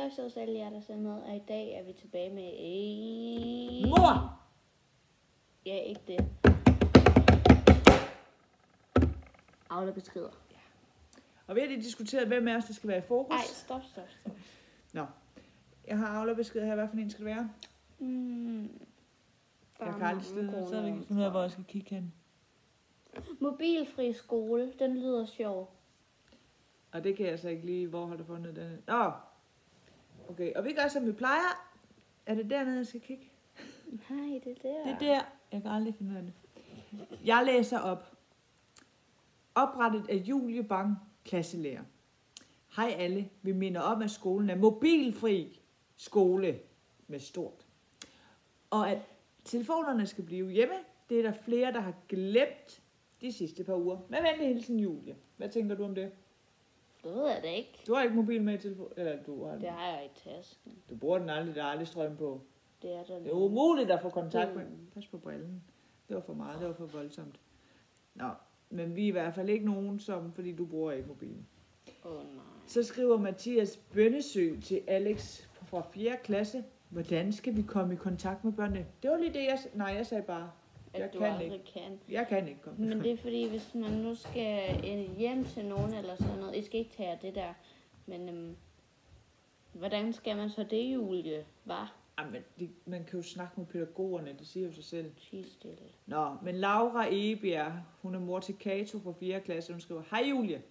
Tak så også alle jer, der ser med, og i dag er vi tilbage med Mor! Ja, ikke det. Aula-beskeder. Og vi har lige diskuteret, hvem af os, der skal være i fokus. Ej, stop. Nå, jeg har Aula-beskeder her. Hvad for en skal det være? Jeg kan aldrig stille, så finde ud af, hvor jeg skal kigge hen. Mobilfri skole, den lyder sjov. Og det kan jeg så ikke lige, hvor har du fundet den? Okay, og vi gør som vi plejer. Er det dernede, jeg skal kigge? Nej, det er der. Det er der. Jeg kan aldrig finde ud af det. Jeg læser op. Oprettet af Julie Bang, klasselærer. Hej alle. Vi minder om, at skolen er mobilfri skole med stort. Og at telefonerne skal blive hjemme, det er der flere, der har glemt de sidste par uger. Med venlig hilsen, Julie. Hvad tænker du om det? Det ved jeg da ikke. Du har ikke mobil med i telefon? Eller du har den? Det har jeg i tasken. Du bruger den aldrig, der er aldrig strøm på. Det er der. Det er umuligt at få kontakt med. Pas på brillen. Det var for meget, det var for voldsomt. Nå, men vi er i hvert fald ikke nogen, som, fordi du bruger ikke mobilen. Nej. Så skriver Mathias Bønnesø til Alex fra 4. klasse. Hvordan skal vi komme i kontakt med børnene? Det var lige det, jeg sagde bare. Jeg kan ikke komme. Men det er fordi, hvis man nu skal hjem til nogen eller sådan noget, I skal ikke tage det der. Men hvordan skal man så det, Julie? Hvad? Jamen, man kan jo snakke med pædagogerne, det siger jo sig selv. Stille. Nå, men Laura Egebjerg, hun er mor til Kato fra 4. klasse, hun skriver, hej Julie.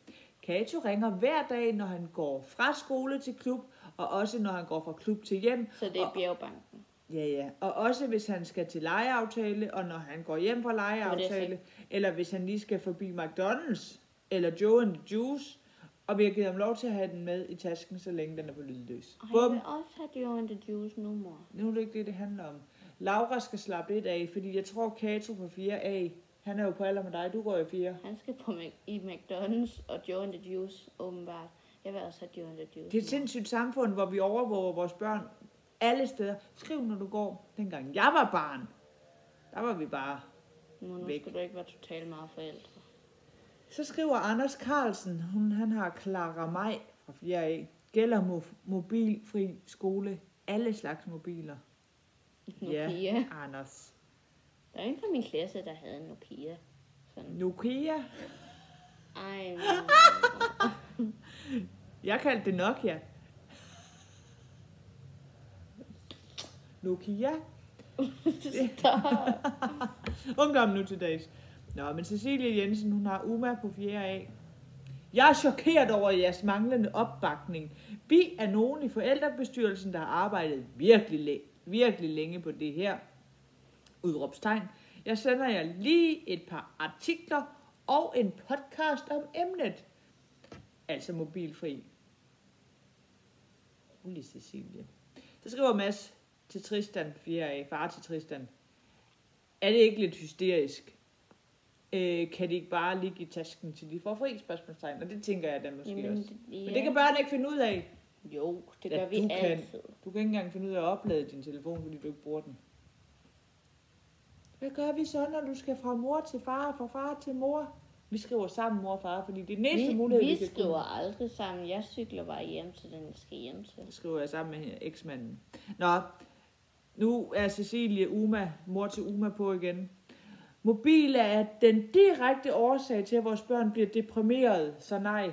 Kato ringer hver dag, når han går fra skole til klub, og også når han går fra klub til hjem. Så det er Bjergbanken? Ja. Og også hvis han skal til legeaftale, og når han går hjem fra legeaftale, eller hvis han lige skal forbi McDonald's, eller Joe and the Juice, og vi har givet ham lov til at have den med i tasken, så længe den er på lydløs. Og jeg vil også have Joe and the Juice nu, mor. Nu er det ikke det handler om. Laura skal slappe lidt af, fordi jeg tror, Kato på 4A, han er jo på alder med dig, du går i 4. Han skal i McDonald's og Joe and the Juice, åbenbart. Jeg vil også have Joe and the Juice. Det er et sindssygt samfund, hvor vi overvåger vores børn alle steder. Skriv, når du går. Dengang jeg var barn, der var vi bare Nu væk. skal du ikke være totalt meget forældre. Så skriver Anders Carlsen, han har Clara Maj fra 4A. Gælder mobilfri skole. Alle slags mobiler. Nokia. Ja, Anders. Der er en fra min klasse, der havde en Nokia. Sådan. Nokia? Ej, Jeg kaldte det Nokia. Nokia? Ungdom nu til dags. Nå, men Cecilie Jensen, hun har Uma på 4A. Jeg er chokeret over jeres manglende opbakning. Vi er nogen i forældrebestyrelsen, der har arbejdet virkelig længe på det her. Udråbstegn. Jeg sender jer lige et par artikler og en podcast om emnet. Altså mobilfri. Rolig, Cecilie. Så skriver Mads til Tristan, 4A, far til Tristan. Er det ikke lidt hysterisk? Kan de ikke bare ligge i tasken, til de får fri, spørgsmålstegn? Og det tænker jeg da måske også. Men det kan børn ikke finde ud af. Jo, det gør vi altid. Du kan ikke engang finde ud af at oplade din telefon, fordi du ikke bruger den. Hvad gør vi så, når du skal fra mor til far, fra far til mor? Vi skriver sammen mor og far, fordi det er næste mulighed, vi skriver aldrig sammen. Jeg cykler bare hjem til den, jeg skal hjem til. Det skriver jeg sammen med eksmanden. Nå, nu er Cecilie mor til Uma på igen. Mobil er den direkte årsag til, at vores børn bliver deprimeret, så nej.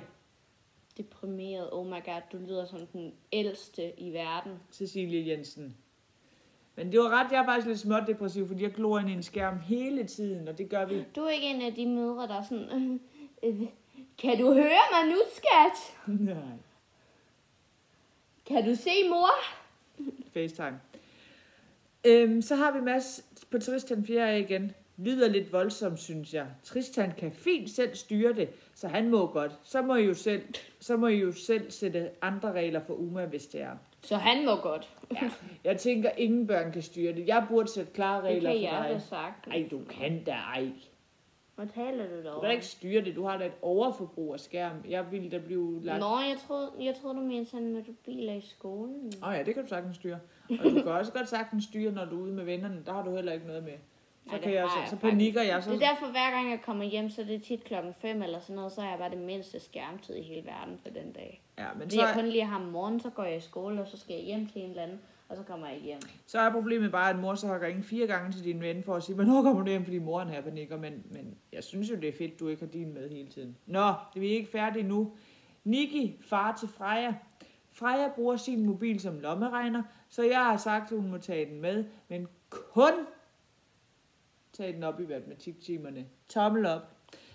Deprimeret, oh my god, du lyder som den ældste i verden. Cecilie Jensen. Men det var ret, jeg er faktisk lidt småt depressiv, fordi jeg glor ind i en skærm hele tiden, og det gør vi. Du er ikke en af de mødre, der er sådan, kan du høre mig nu, skat? Nej. Kan du se mor? FaceTime. Så har vi Mads på Tristan 4A igen. Lyder lidt voldsomt, synes jeg. Tristan kan fint selv styre det, så han må godt. Så må I jo selv sætte andre regler for Uma, hvis det er. Så han må godt. Ja, jeg tænker, ingen børn kan styre det. Jeg burde sætte klare regler for dig. Det kan jeg da sagt. Ej, du kan da ej. Hvad taler du da Du kan ikke styre det. Du har da et overforbrug af skærm. Jeg ville da blive lagt... Nå, jeg troede du mente sådan, når du biler i skolen. Ja, det kan du sagtens styre. Og du kan også godt sagtens styre, når du er ude med vennerne. Der har du heller ikke noget med. Så panikker jeg. Det er derfor, hver gang jeg kommer hjem, så er det tit 5:00 eller sådan noget, så er jeg bare det mindste skærmtid i hele verden på den dag. Ja, men så jeg kun lige har om morgenen, så går jeg i skole, og så skal jeg hjem til en eller anden, og så kommer jeg hjem. Så er problemet bare, at mor så har ringet 4 gange til din ven for at sige, hvornår kommer du hjem, fordi moren her panikker. Men jeg synes jo, det er fedt, du ikke har din med hele tiden. Nå, vi er ikke færdige nu. Nikki, far til Freja. Freja bruger sin mobil som lommeregner, så jeg har sagt, at hun må tage den med, men kun tage den op i matematiktimerne. Tommel op.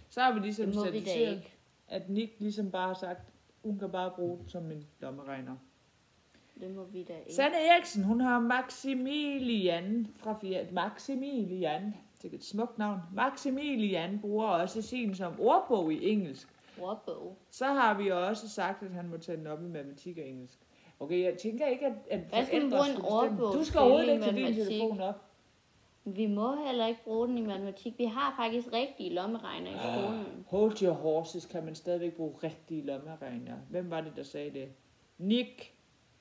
Så har vi ligesom certificeret, at Nick ligesom bare har sagt, hun kan bare bruge den som en lommeregner. Det må vi da ikke. Sanne Eriksen, hun har Maximilian fra Maximilian, det er et smukt navn. Maximilian bruger også sin som ordbog i engelsk. Ordbog? Så har vi også sagt, at han må tage den op i matematik og engelsk. Okay, jeg tænker ikke, at hvad skal man bruge en ordbog? Du skal overhovedet ikke tage din telefon op. Vi må heller ikke bruge den i matematik. Vi har faktisk rigtige lommeregner i skolen. Hold your horses, kan man stadigvæk bruge rigtige lommeregner. Hvem var det, der sagde det? Nick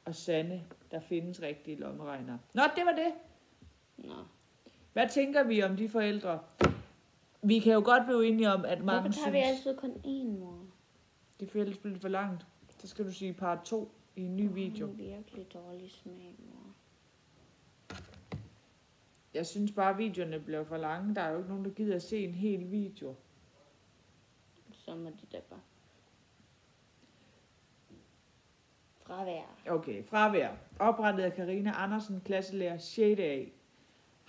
og Sanne, der findes rigtige lommeregner. Nå, det var det. Nå. Hvad tænker vi om de forældre? Vi kan jo godt blive enige om, at mange Hvorfor tager vi altid kun én, mor? Det føles lidt for langt. Så skal du sige part 2 i en ny video. Det er virkelig dårlig smag, mor. Jeg synes bare, at videoerne bliver for lange. Der er jo ikke nogen, der gider at se en hel video. Så må de da bare. Fravær. Okay, fravær. Oprettet af Karina Andersen, klasselærer 6. A.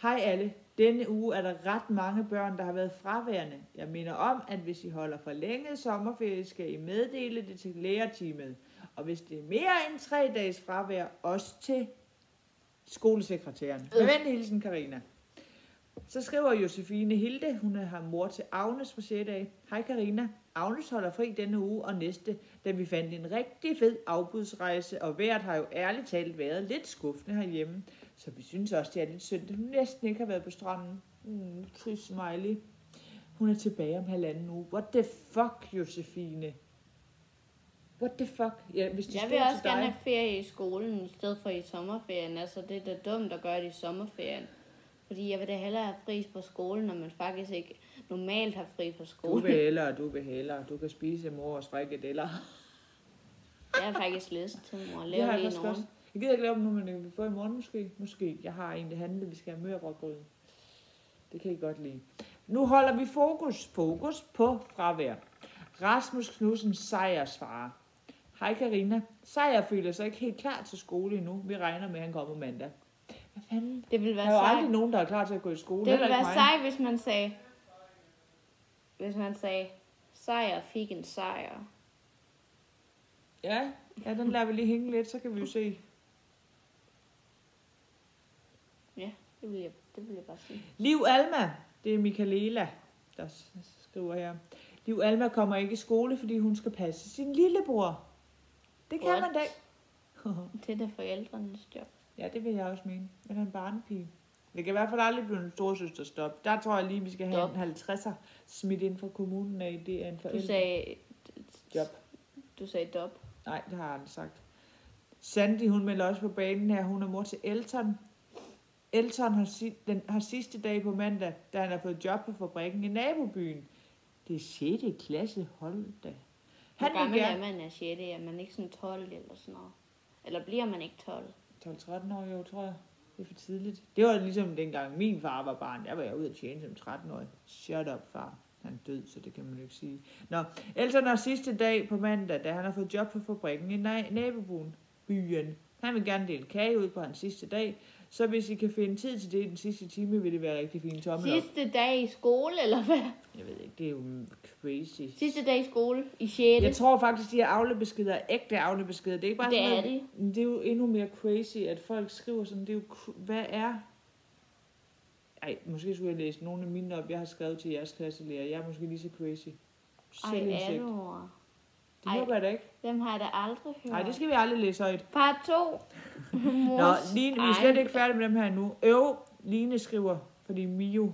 Hej alle. Denne uge er der ret mange børn, der har været fraværende. Jeg minder om, at hvis I holder forlænget sommerferie, skal I meddele det til lærerteamet. Og hvis det er mere end 3 dages fravær, også til skolesekretæren. Med venlig hilsen, Karina. Så skriver Josefine Hilde, hun har mor til Agnes fra 6. A. Hej Karina. Agnes holder fri denne uge og næste, da vi fandt en rigtig fed afbudsrejse, og vejret har jo ærligt talt været lidt skuffende herhjemme. Så vi synes også, det er lidt synd, at hun næsten ikke har været på stranden. Trist smiley. Hun er tilbage om 1,5 uge. What the fuck, Josefine? What the fuck? Ja, hvis jeg vil også gerne have ferie i skolen, i stedet for i sommerferien. Altså, det er da dumt at gøre det i sommerferien. Fordi jeg vil da hellere have fri på skolen, når man faktisk ikke normalt har fri på skolen. Du vil hellere. Du kan spise mors frikadeller. Jeg har faktisk lyst til, mor. Lave lige nogen. Jeg gider ikke lave dem nu, men vi får i morgen måske. Måske. Jeg har egentlig handlet, vi skal have mørbrødgrød. Det kan I godt lide. Nu holder vi fokus på fravær. Rasmus Knudsen, Sejers far. Hej Karina. Sejer føler sig ikke helt klar til skole endnu. Vi regner med, at han kommer mandag. Hvad fanden? Det vil være der er jo aldrig nogen, der er klar til at gå i skole. Det vil være sej, hvis man sagde, Sejer fik en sejr. Ja, den lader vi lige hænge lidt, så kan vi jo se. Ja, det vil jeg bare sige. Liv Alma, det er Michaela, der skriver her. Liv Alma kommer ikke i skole, fordi hun skal passe sin lillebror. Det kan man da ikke. Det er da forældrenes job. Ja, det vil jeg også mene. Men han er en barnepige. Det kan i hvert fald aldrig blive en storesøster stop. Der tror jeg lige, vi skal have en 50'er smidt ind fra kommunen af. Det er en forældre. Du sagde job. Du sagde job. Nej, det har jeg aldrig sagt. Sandy, hun melder også på banen her. Hun er mor til Elton. Elton har sidste dag på mandag, da han har fået job på fabrikken i nabobyen. Det er 6. klasse, hold da. Hvor gammel er man af 6. Er man ikke sådan 12 eller sådan noget? Eller bliver man ikke 12? 12-13 år, jo, tror jeg. Det er for tidligt. Det var ligesom dengang min far var barn. Der var jeg ude at tjene som 13-årig. Shut up, far. Han død, så det kan man jo ikke sige. Nå, Elton har sidste dag på mandag, da han har fået job på fabrikken i nabobyen. Han vil gerne dele kage ud på hans sidste dag. Så hvis I kan finde tid til det i den sidste time, vil det være rigtig fint. Tommel op. Sidste dag i skole, eller hvad? Jeg ved ikke, det er jo crazy. Sidste dag i skole, i 6. Jeg tror faktisk, de her aflebeskeder er ægte aflebeskeder. Det er ikke bare det sådan er det. Det er jo endnu mere crazy, at folk skriver sådan, det er jo, hvad er... Ej, måske skulle jeg læse nogle af mine op, jeg har skrevet til jeres klasselærer. Jeg er måske lige så crazy. Ej, er du? Det håber jeg da ikke. Dem har jeg da aldrig hørt. Nej, det skal vi aldrig læse højt. Part 2. Nå, Line, vi er slet ikke færdige med dem her nu. Line skriver, fordi Mio,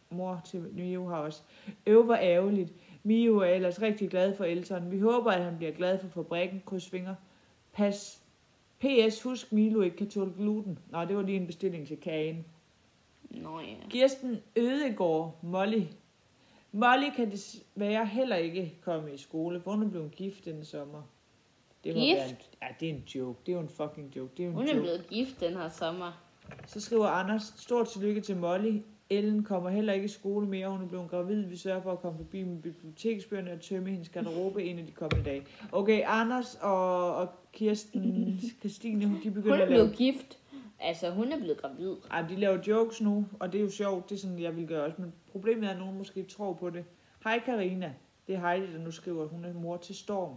mor til Mio har også. Var ærgerligt. Mio er ellers rigtig glad for Elton. Vi håber, at han bliver glad for fabrikken. Krydsfinger. Pas. PS, husk, Milo ikke kan tåle gluten. Nå, det var lige en bestilling til kagen. Nå ja. Kirsten Ødegård, Molly. Molly kan desværre heller ikke komme i skole, for hun er blevet gift denne sommer. Det må Gift? være det er en joke. Det er jo en fucking joke. Det er jo en Hun er joke. blevet gift den her sommer. Så skriver Anders, stort tillykke til Molly. Ellen kommer heller ikke i skole mere. Hun er blevet gravid. Vi sørger for at komme forbi med biblioteksbøgerne og tømme hendes garderobe en af de kommende dage. Okay, Anders og Christine, de begynder Hun er at lave... blevet gift. Altså, hun er blevet gravid. Ej, de laver jokes nu, og det er jo sjovt. Det er sådan, jeg vil gøre også. Men problemet er, at nogen måske tror på det. Hej Karina. Det er Heidi, der nu skriver, at hun er mor til Storm.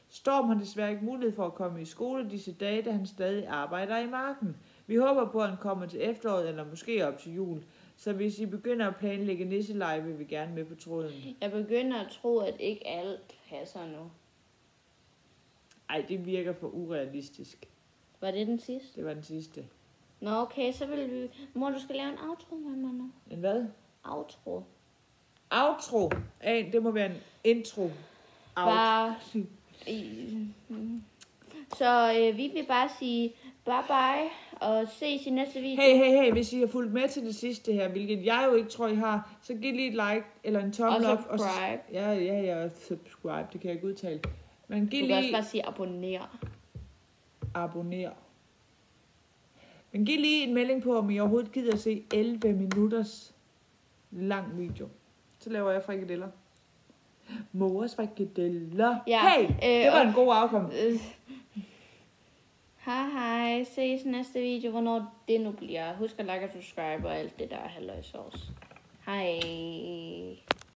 Storm har desværre ikke mulighed for at komme i skole disse dage, da han stadig arbejder i marken. Vi håber på, at han kommer til efteråret, eller måske op til jul. Så hvis I begynder at planlægge nisseleje, vil vi gerne med på tråden. Jeg begynder at tro, at ikke alt passer nu. Ej, det virker for urealistisk. Var det den sidste? Det var den sidste. Nå, okay, så vil vi... Mor, du skal lave en outro med mig nu. En hvad? Outro. Outro. Det må være en intro. Out. Bare... Så vi vil bare sige bye bye, og ses i næste video. Hey, hvis I har fulgt med til det sidste her, hvilket jeg jo ikke tror, I har, så giv lige et like eller en tommel Og op. subscribe. Ja, subscribe, det kan jeg ikke udtale. Men giv Du kan lige... også bare sige abonner. Abonner. Men giv lige en melding på, om I overhovedet gider at se 11 minutters lang video. Så laver jeg frikadeller. Mors frikadeller. Ja, Hey, det var en god outcome. Hej, ses næste video, hvornår det nu bliver. Husk at like og subscribe og alt det der halløjsovs. Hej.